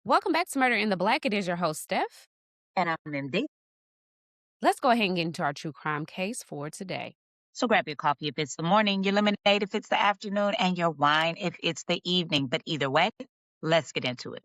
Welcome back to Murder in the Black. It is your host, Steph. And I'm MD. Let's go ahead and get into our true crime case for today. So grab your coffee if it's the morning, your lemonade if it's the afternoon, and your wine if it's the evening. But either way, let's get into it.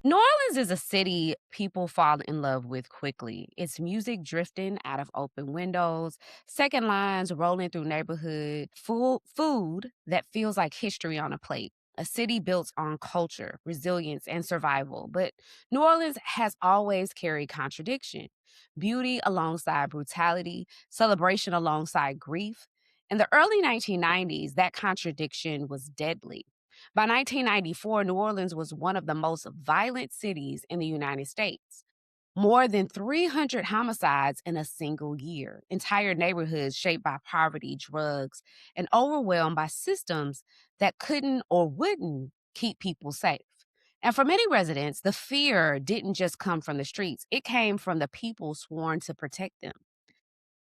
New Orleans is a city people fall in love with quickly. Its music drifting out of open windows, second lines rolling through neighborhood, full food that feels like history on a plate. A city built on culture, resilience, and survival. But New Orleans has always carried contradiction: beauty alongside brutality, celebration alongside grief. In the early 1990s, that contradiction was deadly. By 1994, New Orleans was one of the most violent cities in the United States. More than 300 homicides in a single year, entire neighborhoods shaped by poverty, drugs, and overwhelmed by systems that couldn't or wouldn't keep people safe. And for many residents, the fear didn't just come from the streets, it came from the people sworn to protect them.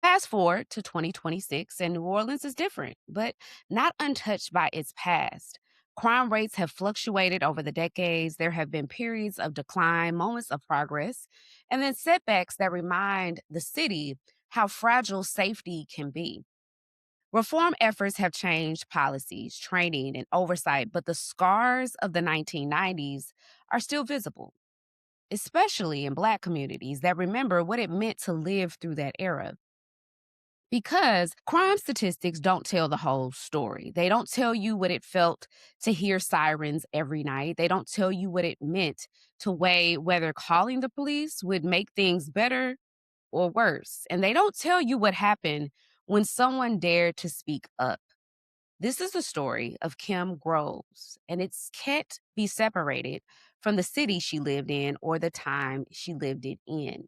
Fast forward to 2026, and New Orleans is different, but not untouched by its past. Crime rates have fluctuated over the decades. There have been periods of decline, moments of progress, and then setbacks that remind the city how fragile safety can be. Reform efforts have changed policies, training, and oversight, but the scars of the 1990s are still visible, especially in Black communities that remember what it meant to live through that era. Because crime statistics don't tell the whole story. They don't tell you what it felt to hear sirens every night. They don't tell you what it meant to weigh whether calling the police would make things better or worse. And they don't tell you what happened when someone dared to speak up. This is the story of Kim Groves, and it can't be separated from the city she lived in or the time she lived it in.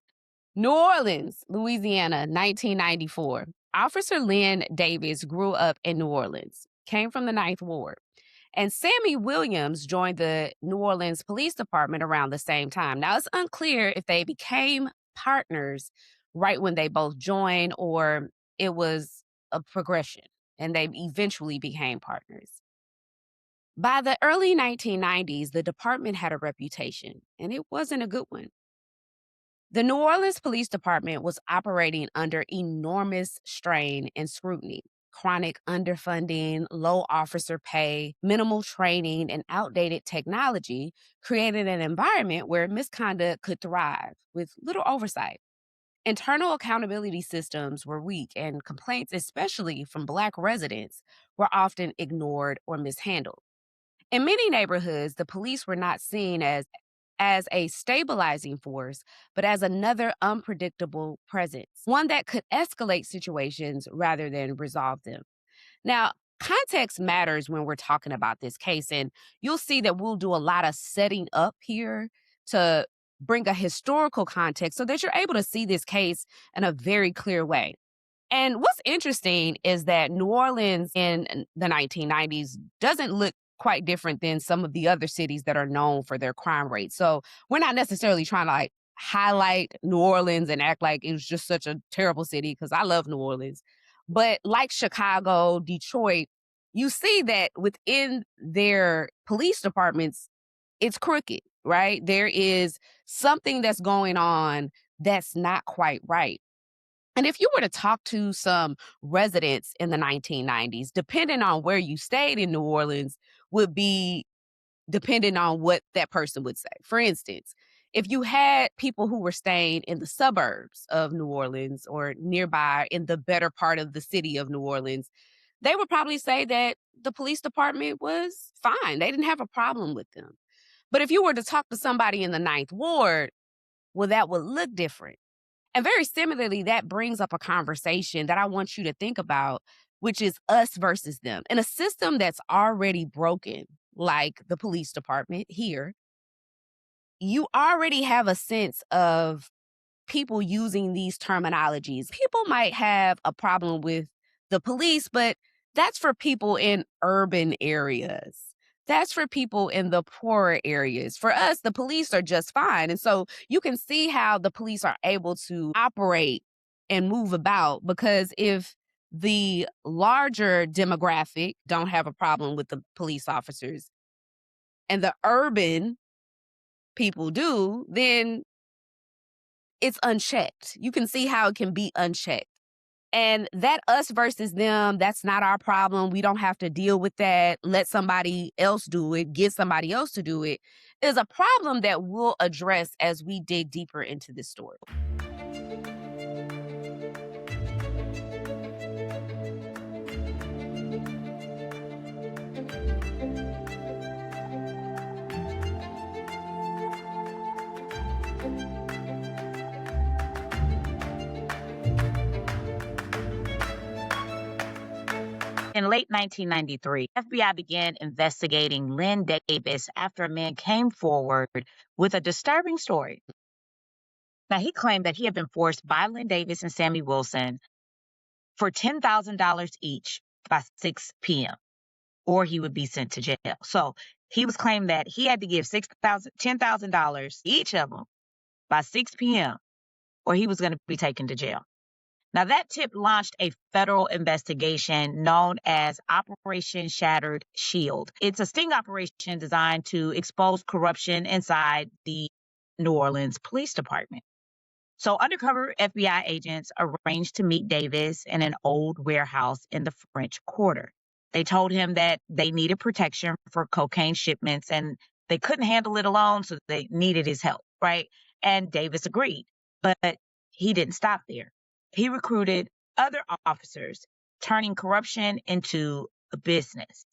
New Orleans, Louisiana, 1994. Officer Len Davis grew up in New Orleans, came from the Ninth Ward. And Sammy Williams joined the New Orleans Police Department around the same time. Now, it's unclear if they became partners right when they both joined or it was a progression and they eventually became partners. By the early 1990s, the department had a reputation, and it wasn't a good one. The New Orleans Police Department was operating under enormous strain and scrutiny. Chronic underfunding, low officer pay, minimal training, and outdated technology created an environment where misconduct could thrive with little oversight. Internal accountability systems were weak, and complaints, especially from Black residents, were often ignored or mishandled. In many neighborhoods, the police were not seen as a stabilizing force, but as another unpredictable presence, one that could escalate situations rather than resolve them. Now, context matters when we're talking about this case, and you'll see that we'll do a lot of setting up here to bring a historical context so that you're able to see this case in a very clear way. And what's interesting is that New Orleans in the 1990s doesn't look quite different than some of the other cities that are known for their crime rate. So we're not necessarily trying to like highlight New Orleans and act like it was just such a terrible city because I love New Orleans. But like Chicago, Detroit, you see that within their police departments, it's crooked, right? There is something that's going on that's not quite right. And if you were to talk to some residents in the 1990s, depending on where you stayed in New Orleans, would be depending on what that person would say. For instance, if you had people who were staying in the suburbs of New Orleans or nearby in the better part of the city of New Orleans, they would probably say that the police department was fine. They didn't have a problem with them. But if you were to talk to somebody in the Ninth Ward, well, that would look different. And very similarly, that brings up a conversation that I want you to think about, which is us versus them. In a system that's already broken, like the police department here, you already have a sense of people using these terminologies. People might have a problem with the police, but That's for people in urban areas. That's for people in the poorer areas. For us, the police are just fine. And so you can see how the police are able to operate and move about, because if the larger demographic don't have a problem with the police officers and the urban people do, then it's unchecked. You can see how it can be unchecked. And that us versus them, that's not our problem. We don't have to deal with that. Let somebody else do it, get somebody else to do it, is a problem that we'll address as we dig deeper into this story. In late 1993, FBI began investigating Len Davis after a man came forward with a disturbing story. Now, he claimed that he had been forced by Len Davis and Sammy Wilson for $10,000 each by 6 p.m., or he would be sent to jail. So he was claimed that he had to give $10,000 each of them by 6 p.m., or he was going to be taken to jail. Now, that tip launched a federal investigation known as Operation Shattered Shield. It's a sting operation designed to expose corruption inside the New Orleans Police Department. So, undercover FBI agents arranged to meet Davis in an old warehouse in the French Quarter. They told him that they needed protection for cocaine shipments and they couldn't handle it alone, so they needed his help, right? And Davis agreed, but he didn't stop there. He recruited other officers, turning corruption into a business.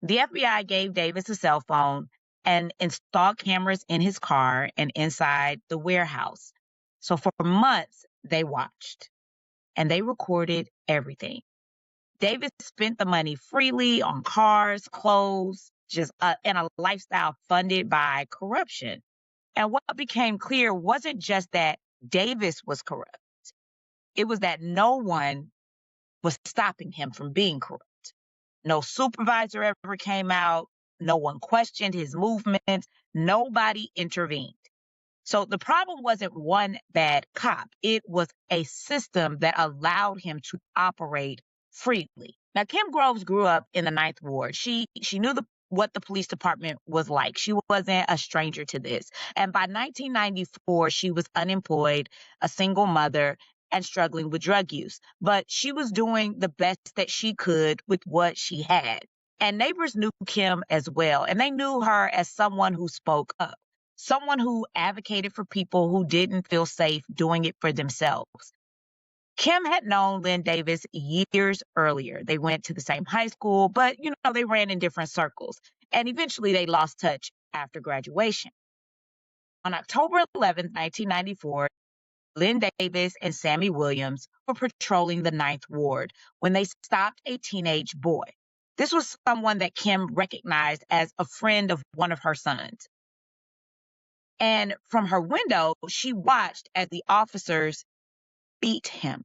The FBI gave Davis a cell phone and installed cameras in his car and inside the warehouse. So for months, they watched and they recorded everything. Davis spent the money freely on cars, clothes, just and a lifestyle funded by corruption. And what became clear wasn't just that Davis was corrupt. It was that no one was stopping him from being corrupt. No supervisor ever came out. No one questioned his movements. Nobody intervened. So the problem wasn't one bad cop. It was a system that allowed him to operate freely. Now, Kim Groves grew up in the Ninth Ward. She knew what the police department was like. She wasn't a stranger to this. And by 1994, she was unemployed, a single mother, and struggling with drug use. But she was doing the best that she could with what she had. And neighbors knew Kim as well, and they knew her as someone who spoke up, someone who advocated for people who didn't feel safe doing it for themselves. Kim had known Len Davis years earlier. They went to the same high school, but they ran in different circles. And eventually they lost touch after graduation. On October 11th, 1994, Len Davis and Sammy Williams were patrolling the Ninth Ward when they stopped a teenage boy. This was someone that Kim recognized as a friend of one of her sons. And from her window, she watched as the officers beat him.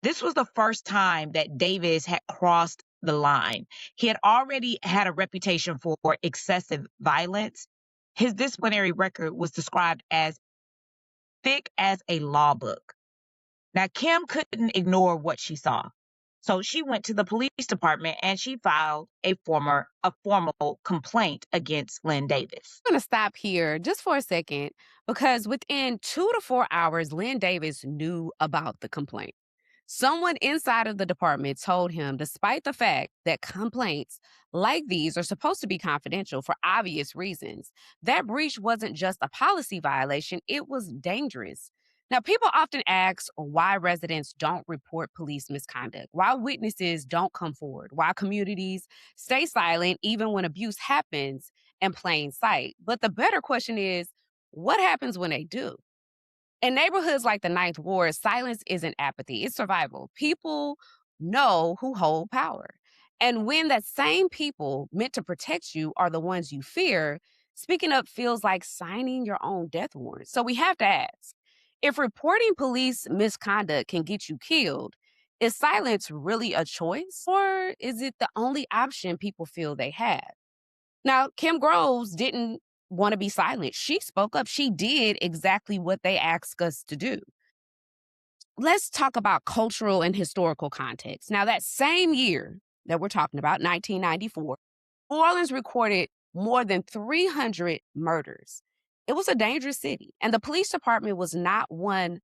This was the first time that Davis had crossed the line. He had already had a reputation for excessive violence. His disciplinary record was described as thick as a law book. Now, Kim couldn't ignore what she saw. So she went to the police department and she filed a formal complaint against Len Davis. I'm going to stop here just for a second, because within 2 to 4 hours, Len Davis knew about the complaint. Someone inside of the department told him, despite the fact that complaints like these are supposed to be confidential for obvious reasons, that breach wasn't just a policy violation, it was dangerous. Now, people often ask why residents don't report police misconduct, why witnesses don't come forward, why communities stay silent even when abuse happens in plain sight. But the better question is, what happens when they do? In neighborhoods like the Ninth Ward, silence isn't apathy, it's survival. People know who hold power. And when that same people meant to protect you are the ones you fear, speaking up feels like signing your own death warrant. So we have to ask, if reporting police misconduct can get you killed, Is silence really a choice, or is it the only option people feel they have? Now, Kim Groves didn't want to be silent. She spoke up. She did exactly what they asked us to do. Let's talk about cultural and historical context. Now, that same year that we're talking about, 1994, New Orleans recorded more than 300 murders. It was a dangerous city, and the police department was not one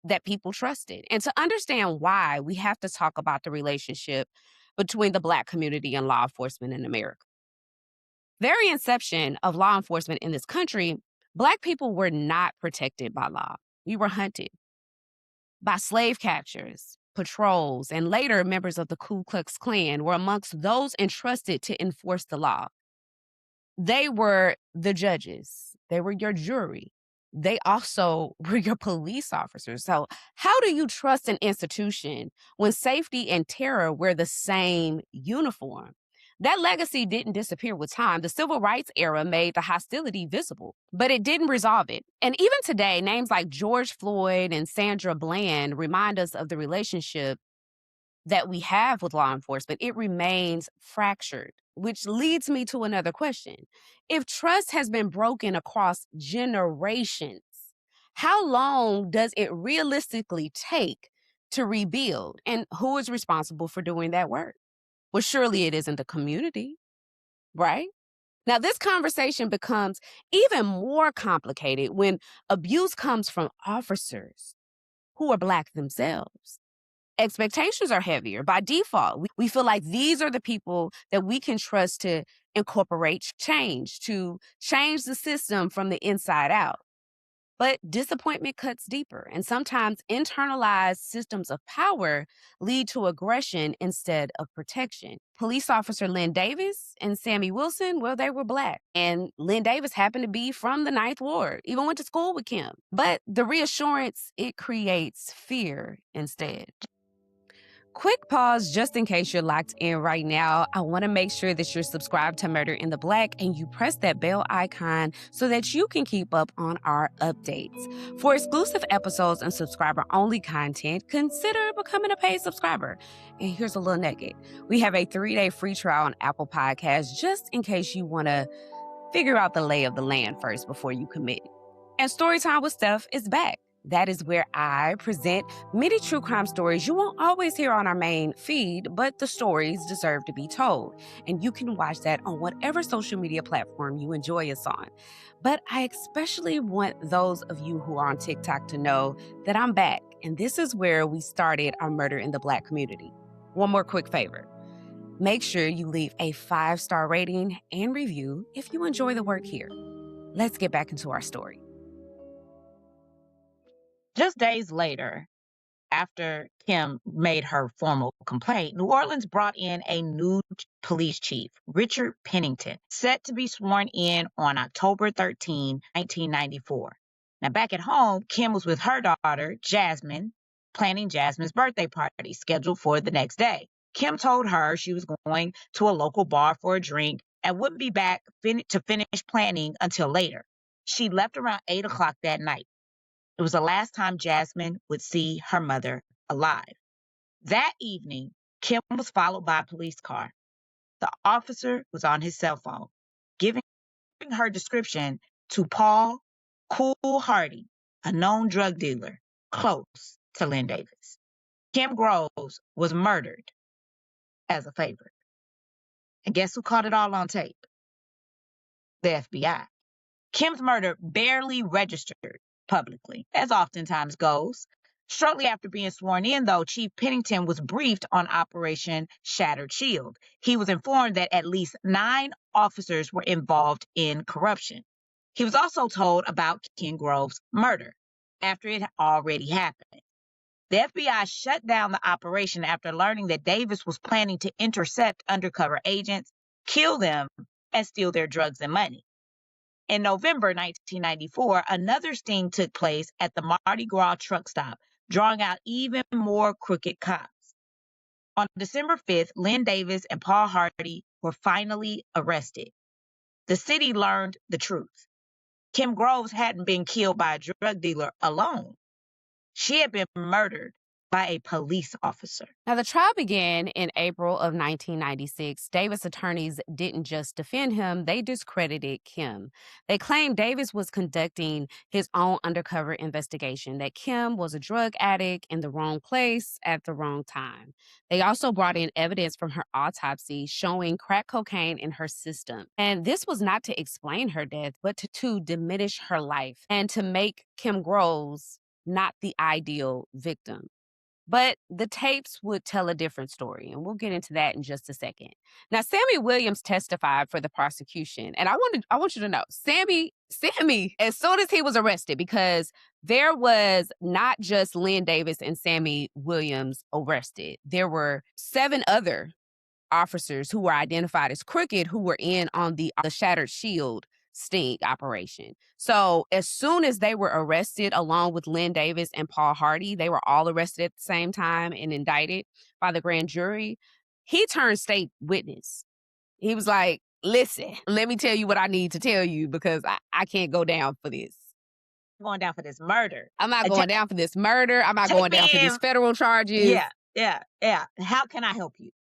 that people trusted. And to understand why, we have to talk about the relationship between the Black community and law enforcement in America. Very inception of law enforcement in this country, Black people were not protected by law. We were hunted by slave catchers, patrols, and later members of the Ku Klux Klan were amongst those entrusted to enforce the law. They were the judges, they were your jury. They also were your police officers. So, how do you trust an institution when safety and terror wear the same uniform? That legacy didn't disappear with time. The civil rights era made the hostility visible, but it didn't resolve it. And even today, names like George Floyd and Sandra Bland remind us of the relationship that we have with law enforcement. It remains fractured, which leads me to another question. If trust has been broken across generations, how long does it realistically take to rebuild? And who is responsible for doing that work? Well, surely it isn't the community, right? Now, this conversation becomes even more complicated when abuse comes from officers who are Black themselves. Expectations are heavier by default. We feel like these are the people that we can trust to incorporate change, to change the system from the inside out. But disappointment cuts deeper, and sometimes internalized systems of power lead to aggression instead of protection. Police officer Len Davis and Sammy Wilson, well, they were Black. And Len Davis happened to be from the Ninth Ward, even went to school with Kim. But the reassurance, it creates fear instead. Quick pause just in case you're locked in right now. I want to make sure that you're subscribed to Murder in the Black and you press that bell icon so that you can keep up on our updates. For exclusive episodes and subscriber only content, consider becoming a paid subscriber. And here's a little nugget. We have a 3-day free trial on Apple Podcasts just in case you want to figure out the lay of the land first before you commit. And Storytime with Steph is back. That is where I present many true crime stories you won't always hear on our main feed, but the stories deserve to be told. And you can watch that on whatever social media platform you enjoy us on. But I especially want those of you who are on TikTok to know that I'm back. And this is where we started our Murder in the Black community. One more quick favor. Make sure you leave a 5-star rating and review if you enjoy the work here. Let's get back into our story. Just days later, after Kim made her formal complaint, New Orleans brought in a new police chief, Richard Pennington, set to be sworn in on October 13, 1994. Now, back at home, Kim was with her daughter, Jasmine, planning Jasmine's birthday party scheduled for the next day. Kim told her she was going to a local bar for a drink and wouldn't be back to finish planning until later. She left around 8 o'clock that night. It was the last time Jasmine would see her mother alive. That evening, Kim was followed by a police car. The officer was on his cell phone, giving her description to Paul Cool Hardy, a known drug dealer close to Len Davis. Kim Groves was murdered as a favor. And guess who caught it all on tape? The FBI. Kim's murder barely registered publicly, as oftentimes goes. Shortly after being sworn in, though, Chief Pennington was briefed on Operation Shattered Shield. He was informed that at least 9 officers were involved in corruption. He was also told about Kim Groves' murder after it had already happened. The FBI shut down the operation after learning that Davis was planning to intercept undercover agents, kill them, and steal their drugs and money. In November 1994, another sting took place at the Mardi Gras truck stop, drawing out even more crooked cops. On December 5th, Len Davis and Paul Hardy were finally arrested. The city learned the truth. Kim Groves hadn't been killed by a drug dealer alone. She had been murdered by a police officer. Now, the trial began in April of 1996. Davis attorneys didn't just defend him, they discredited Kim. They claimed Davis was conducting his own undercover investigation, that Kim was a drug addict in the wrong place at the wrong time. They also brought in evidence from her autopsy showing crack cocaine in her system. And this was not to explain her death, but to diminish her life and to make Kim Groves not the ideal victim. But the tapes would tell a different story, and we'll get into that in just a second. Now, Sammy Williams testified for the prosecution, and I want you to know, Sammy, as soon as he was arrested, because there was not just Len Davis and Sammy Williams arrested, there were 7 other officers who were identified as crooked who were in on the Shattered Shield sting operation. So as soon as they were arrested, along with Len Davis and Paul Hardy, they were all arrested at the same time and indicted by the grand jury. He turned state witness. He was like, listen, let me tell you what I need to tell you because I can't go down for this. Going down for this murder. I'm not going down for this murder. I'm not Take going me down for these in. federal charges. Yeah, yeah, yeah. How can I help you?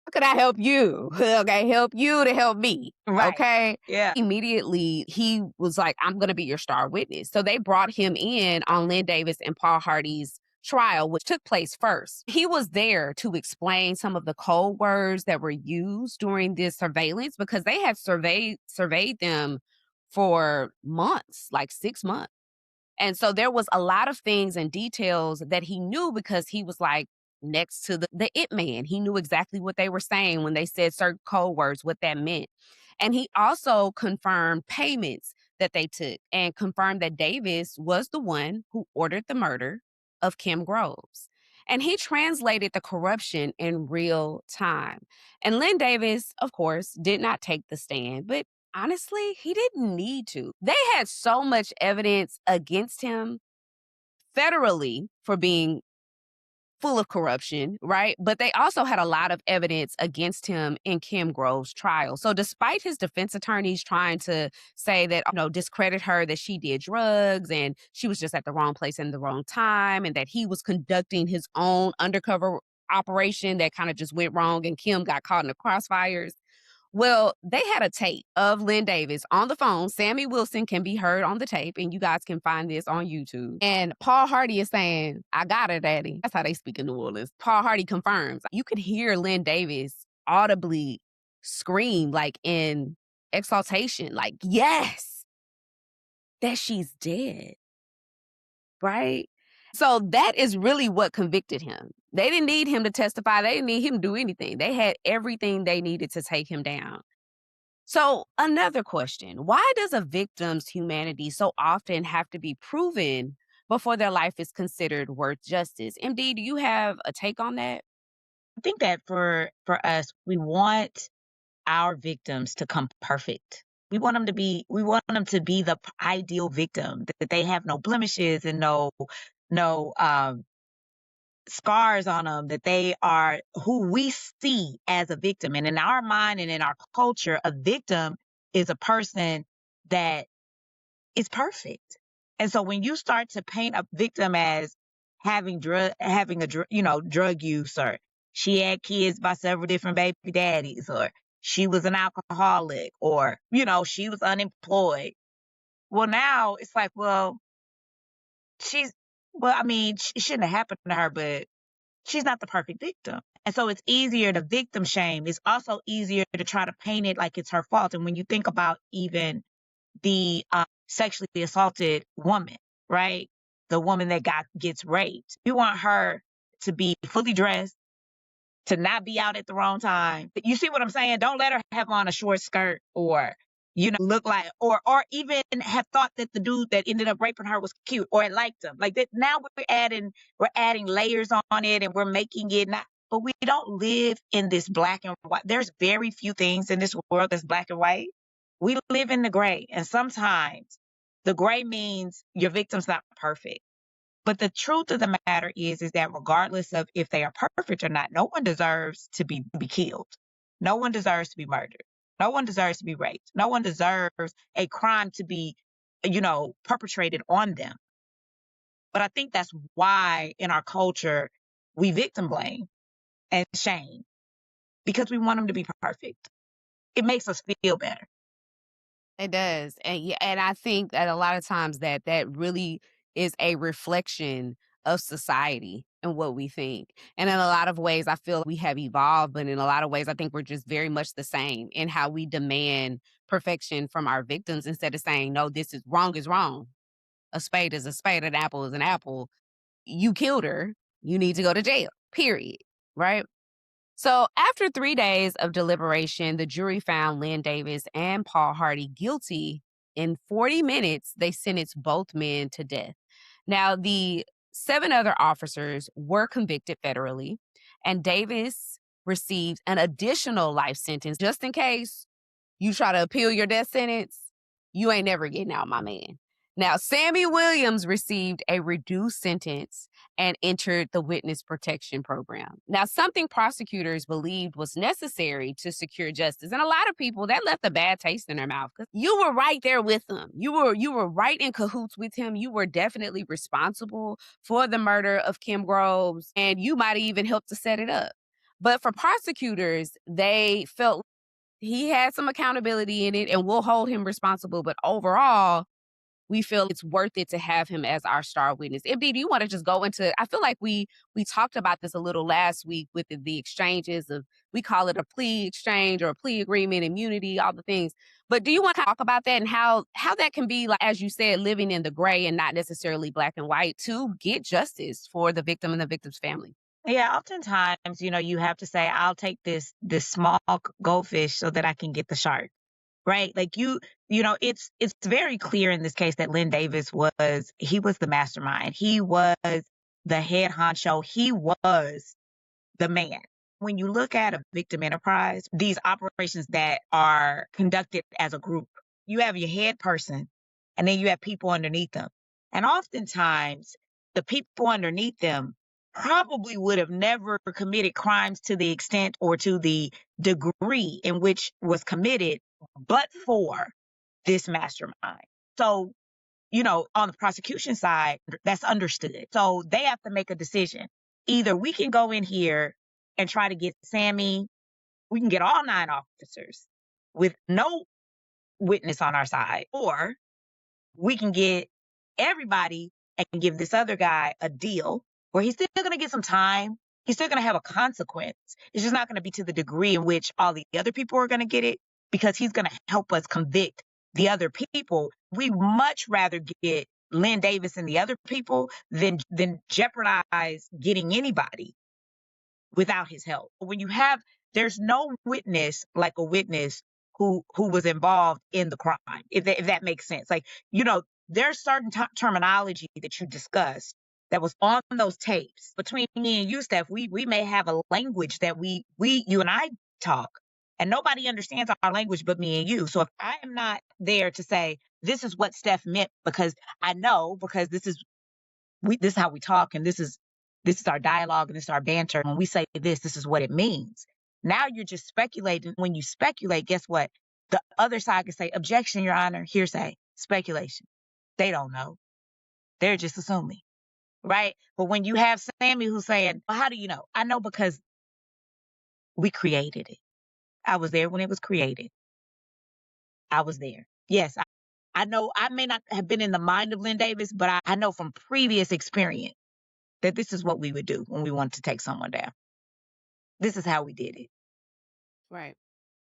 How could I help you? Okay, help you to help me. Right. Okay. Yeah. Immediately, he was like, I'm going to be your star witness. So they brought him in on Len Davis and Paul Hardy's trial, which took place first. He was there to explain some of the code words that were used during this surveillance because they had surveyed them for months, like 6 months. And so there was a lot of things and details that he knew because he was like next to the it man. He knew exactly what they were saying when they said certain code words, what that meant. And he also confirmed payments that they took and confirmed that Davis was the one who ordered the murder of Kim Groves. And he translated the corruption in real time. And Len Davis, of course, did not take the stand, but honestly, he didn't need to. They had so much evidence against him federally for being full of corruption, right? But they also had a lot of evidence against him in Kim Groves' trial. So despite his defense attorneys trying to say that, discredit her, that she did drugs and she was just at the wrong place in the wrong time and that he was conducting his own undercover operation that kind of just went wrong and Kim got caught in the crossfires. Well, they had a tape of Len Davis on the phone. Sammy Wilson can be heard on the tape, and you guys can find this on YouTube. And Paul Hardy is saying, I got her, daddy. That's how they speak in New Orleans. Paul Hardy confirms. You could hear Len Davis audibly scream, like in exaltation, like, yes, that she's dead, right? So that is really what convicted him. They didn't need him to testify. They didn't need him to do anything. They had everything they needed to take him down. So, another question. Why does a victim's humanity so often have to be proven before their life is considered worth justice? MD, do you have a take on that? I think that for us, we want our victims to come perfect. We want them to be the ideal victim, that they have no blemishes and no scars on them, that they are who we see as a victim. And in our mind and in our culture, a victim is a person that is perfect. And so when you start to paint a victim as having drug use, or she had kids by several different baby daddies, or she was an alcoholic, or she was unemployed. Well, now it's like, well, she's well, I mean, it shouldn't have happened to her, but she's not the perfect victim. And so it's easier to victim shame. It's also easier to try to paint it like it's her fault. And when you think about even the sexually assaulted woman, right? The woman that gets raped. You want her to be fully dressed, to not be out at the wrong time. You see what I'm saying? Don't let her have on a short skirt, or look like, or even have thought that the dude that ended up raping her was cute or liked him. Like that. Now we're adding layers on it, and we're making it not. But we don't live in this black and white. There's very few things in this world that's black and white. We live in the gray, and sometimes the gray means your victim's not perfect. But the truth of the matter is that regardless of if they are perfect or not, no one deserves to be killed. No one deserves to be murdered. No one deserves to be raped. No one deserves a crime to be, perpetrated on them. But I think that's why in our culture, we victim blame and shame because we want them to be perfect. It makes us feel better. It does, and yeah, and I think that a lot of times that really is a reflection of society and what we think. And in a lot of ways, I feel we have evolved, but in a lot of ways, I think we're just very much the same in how we demand perfection from our victims instead of saying, "No, this is wrong. A spade is a spade, an apple is an apple. You killed her. You need to go to jail." Period. Right? So, after 3 days of deliberation, the jury found Len Davis and Paul Hardy guilty. In 40 minutes, they sentenced both men to death. Now, the 7 other officers were convicted federally, and Davis received an additional life sentence just in case you try to appeal your death sentence, you ain't never getting out, my man. Now, Sammy Williams received a reduced sentence and entered the witness protection program. Now, something prosecutors believed was necessary to secure justice. And a lot of people that left a bad taste in their mouth because you were right there with him. You were right in cahoots with him. You were definitely responsible for the murder of Kim Groves, and you might have even helped to set it up. But for prosecutors, they felt he had some accountability in it and we'll hold him responsible. But overall, we feel it's worth it to have him as our star witness. MD, do you want to just go into I feel like we talked about this a little last week with the exchanges of we call it a plea exchange or a plea agreement, immunity, all the things. But do you want to talk about that and how that can be like as you said, living in the gray and not necessarily black and white to get justice for the victim and the victim's family? Yeah, oftentimes, you have to say, "I'll take this small goldfish so that I can get the shark." Right? Like it's very clear in this case that Len Davis was the mastermind. He was the head honcho. He was the man. When you look at a victim enterprise, these operations that are conducted as a group, you have your head person and then you have people underneath them. And oftentimes, the people underneath them probably would have never committed crimes to the extent or to the degree in which was committed, but for this mastermind. So on the prosecution side, that's understood. So they have to make a decision. Either we can go in here and try to get Sammy, we can get all 9 officers with no witness on our side, or we can get everybody and give this other guy a deal where he's still going to get some time. He's still going to have a consequence. It's just not going to be to the degree in which all the other people are going to get it because he's going to help us convict the other people. We much rather get Len Davis and the other people than jeopardize getting anybody without his help. When you have there's no witness like a witness who was involved in the crime, if that makes sense. Like, there's certain terminology that you discussed that was on those tapes between me and you, Steph. We may have a language that you and I talk, and nobody understands our language but me and you. So if I am not there to say this is what Steph meant because I know because this is how we talk and this is our dialogue and this is our banter. When we say this is what it means. Now you're just speculating. When you speculate, guess what? The other side can say, objection, Your Honor, hearsay, speculation. They don't know. They're just assuming, right? But when you have Sammy who's saying, well, how do you know? I know because we created it. I was there when it was created. I was there. Yes, I know I may not have been in the mind of Len Davis, but I know from previous experience that this is what we would do when we wanted to take someone down. This is how we did it. Right.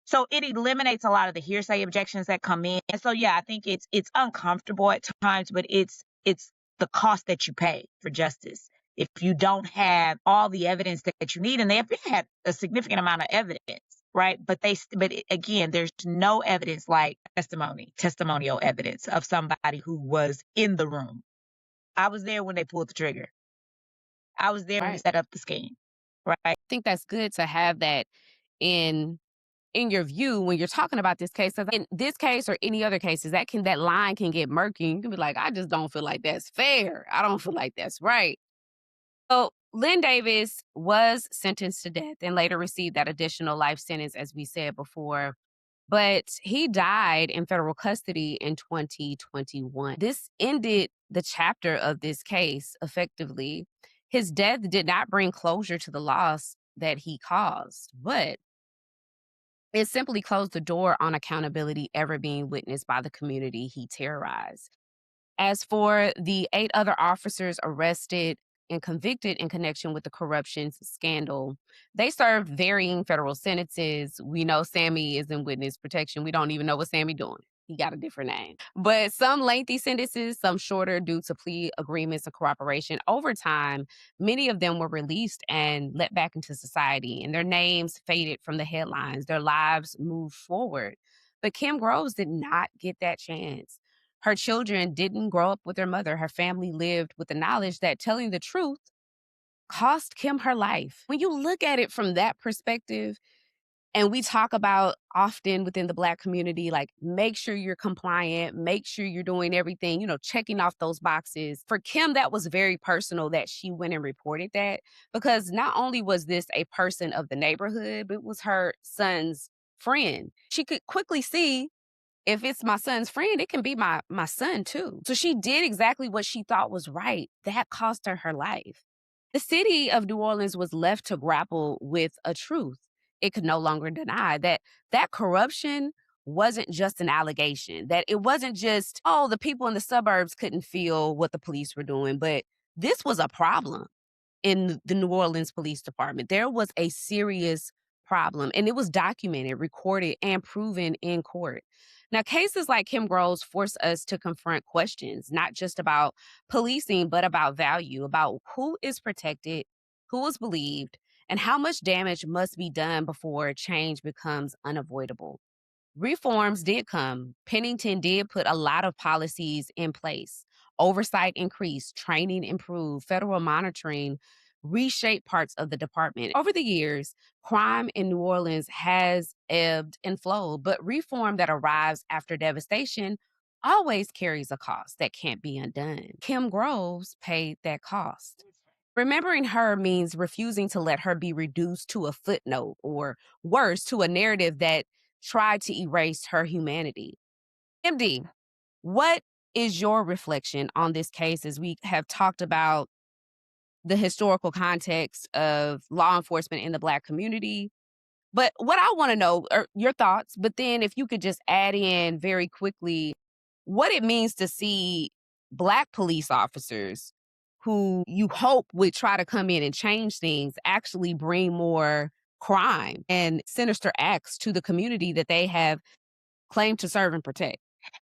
So it eliminates a lot of the hearsay objections that come in. And so yeah, I think it's uncomfortable at times, but it's the cost that you pay for justice. If you don't have all the evidence that you need, and they have had a significant amount of evidence, right? Again, there's no evidence like testimonial evidence of somebody who was in the room. I was there when they pulled the trigger. I was there when we Right. set up the scheme, right? Think that's good to have that in in your view when you're talking about this case. 'Cause in this case or any other cases, that line can get murky. You can be like, I just don't feel like that's fair. I don't feel like that's right. So Len Davis was sentenced to death and later received that additional life sentence, as we said before. But he died in federal custody in 2021. This ended the chapter of this case effectively. His death did not bring closure to the loss that he caused, but it simply closed the door on accountability ever being witnessed by the community he terrorized. As for the 8 other officers arrested and convicted in connection with the corruption scandal, they served varying federal sentences. We know Sammy is in witness protection. We don't even know what Sammy doing. He got a different name. But some lengthy sentences, some shorter due to plea agreements and cooperation. Over time, many of them were released and let back into society, and their names faded from the headlines. Their lives moved forward. But Kim Groves did not get that chance. Her children didn't grow up with their mother. Her family lived with the knowledge that telling the truth cost Kim her life. When you look at it from that perspective, and we talk about often within the Black community, like, make sure you're compliant, make sure you're doing everything, checking off those boxes. For Kim, that was very personal that she went and reported that, because not only was this a person of the neighborhood, but it was her son's friend. She could quickly see, if it's my son's friend, it can be my son too. So she did exactly what she thought was right. That cost her her life. The city of New Orleans was left to grapple with a truth. It could no longer deny that corruption wasn't just an allegation, that it wasn't just, oh, the people in the suburbs couldn't feel what the police were doing, but this was a problem in the New Orleans Police Department. There was a serious problem, and it was documented, recorded, and proven in court. Now, cases like Kim Groves force us to confront questions, not just about policing, but about value, about who is protected, who is believed, and how much damage must be done before change becomes unavoidable. Reforms did come. Pennington did put a lot of policies in place. Oversight increased, training improved, federal monitoring reshaped parts of the department. Over the years, crime in New Orleans has ebbed and flowed, but reform that arrives after devastation always carries a cost that can't be undone. Kim Groves paid that cost. Remembering her means refusing to let her be reduced to a footnote, or worse, to a narrative that tried to erase her humanity. MD, what is your reflection on this case, as we have talked about the historical context of law enforcement in the Black community? But what I want to know are your thoughts, but then if you could just add in very quickly what it means to see Black police officers who you hope would try to come in and change things actually bring more crime and sinister acts to the community that they have claimed to serve and protect.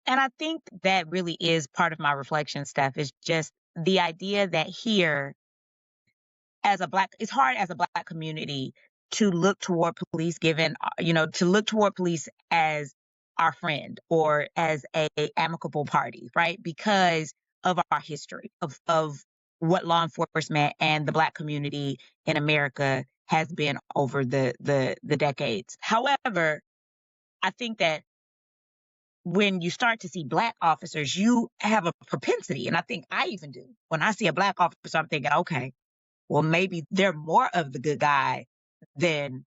And I think that really is part of my reflection, Steph, is just the idea that here, as a Black, it's hard as a Black community to look toward police, given, to look toward police as our friend or as a amicable party, right? Because of our history of what law enforcement and the Black community in America has been over the decades. However, I think that when you start to see Black officers, you have a propensity, and I think I even do. When I see a Black officer, I'm thinking, okay, well, maybe they're more of the good guy than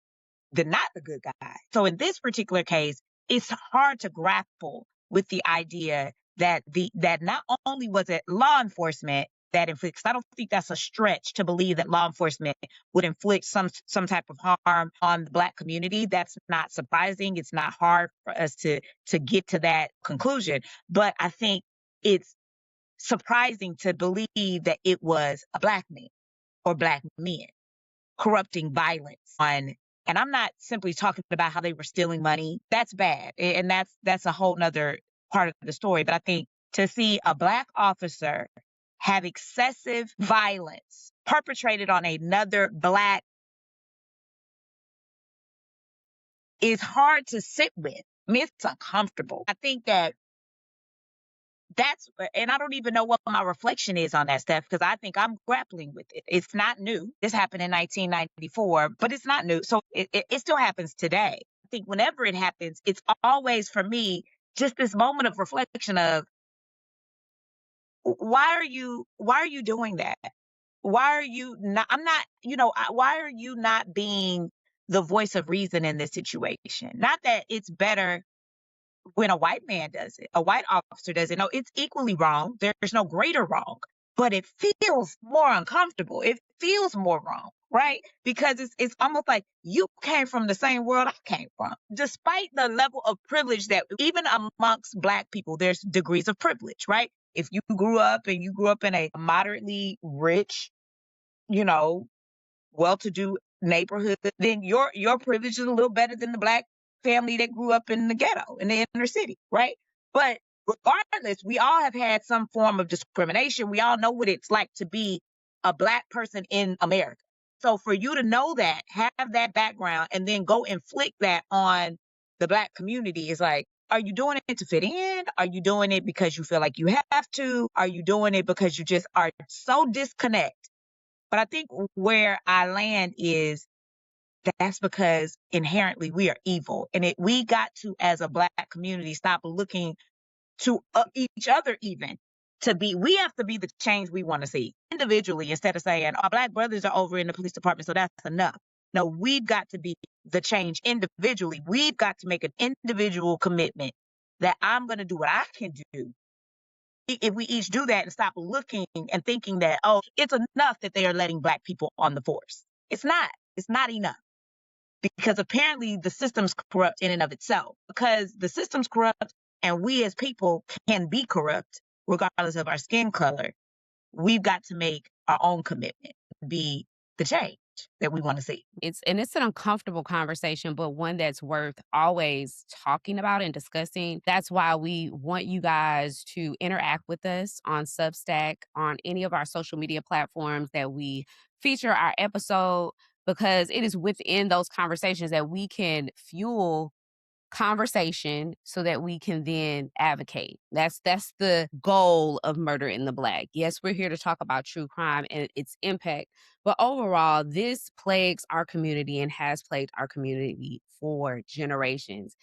not the good guy. So in this particular case, it's hard to grapple with the idea that not only was it law enforcement that inflicts. I don't think that's a stretch to believe that law enforcement would inflict some type of harm on the Black community. That's not surprising. It's not hard for us to get to that conclusion. But I think it's surprising to believe that it was a Black man or Black men corrupting violence on. And I'm not simply talking about how they were stealing money. That's bad. And that's a whole nother part of the story. But I think to see a Black officer have excessive violence perpetrated on another Black is hard to sit with. I mean, it's uncomfortable. I think and I don't even know what my reflection is on that, Steph, because I think I'm grappling with it. It's not new. This happened in 1994, but it's not new. So it still happens today. I think whenever it happens, it's always for me just this moment of reflection of why are you doing that? Why are you not? I'm not, why are you not being the voice of reason in this situation? Not that it's better when a white man does it, a white officer does it. No, it's equally wrong. There's no greater wrong. but it feels more uncomfortable. It feels more wrong, right? Because it's almost like you came from the same world I came from. Despite the level of privilege that even amongst Black people, there's degrees of privilege, right? If you grew up in a moderately rich, you know, well-to-do neighborhood, then your privilege is a little better than the Black family that grew up in the ghetto, in the inner city, right? But regardless, we all have had some form of discrimination. We all know what it's like to be a Black person in America. So for you to know that, have that background, and then go inflict that on the Black community is like, are you doing it to fit in? Are you doing it because you feel like you have to? Are you doing it because you just are so disconnected? But I think where I land is that's because inherently we are evil. And we got to, as a Black community, stop looking to each other even we have to be the change we want to see individually instead of saying, our Black brothers are over in the police department, so that's enough. No, we've got to be the change individually. We've got to make an individual commitment that I'm going to do what I can do. If we each do that and stop looking and thinking that, oh, it's enough that they are letting Black people on the force. It's not. It's not enough. Because apparently the system's corrupt in and of itself. Because the system's corrupt and we as people can be corrupt regardless of our skin color. We've got to make our own commitment, be the change that we want to see. It's an uncomfortable conversation, but one that's worth always talking about and discussing. That's why we want you guys to interact with us on Substack, on any of our social media platforms that we feature our episode, because it is within those conversations that we can fuel conversation so that we can then advocate. That's the goal of Murder in the Black. Yes, we're here to talk about true crime and its impact, but overall, this plagues our community and has plagued our community for generations.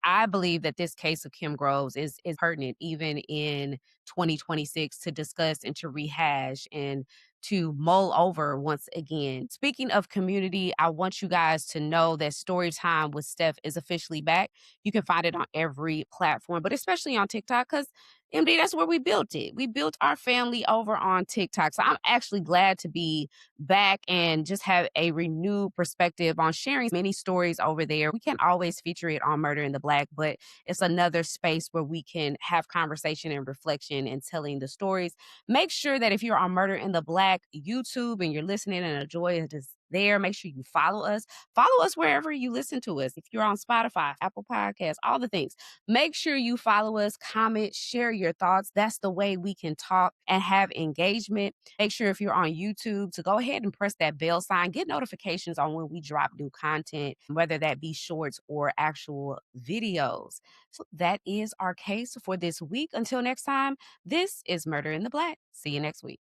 I believe that this case of Kim Groves is pertinent even in 2026 to discuss and to rehash and to mull over once again. Speaking of community, I want you guys to know that Storytime with Steph is officially back. You can find it on every platform, but especially on TikTok, because MD, that's where we built it. We built our family over on TikTok. So I'm actually glad to be back and just have a renewed perspective on sharing many stories over there. We can't always feature it on Murder in the Black, but it's another space where we can have conversation and reflection and telling the stories. Make sure that if you're on Murder in the Black YouTube and you're listening and enjoy it is there, make sure you follow us. Follow us wherever you listen to us. If you're on Spotify, Apple Podcasts, all the things. Make sure you follow us, comment, share your thoughts. That's the way we can talk and have engagement. Make sure if you're on YouTube to go ahead and press that bell sign. Get notifications on when we drop new content, whether that be shorts or actual videos. So that is our case for this week. Until next time, this is Murder in the Black. See you next week.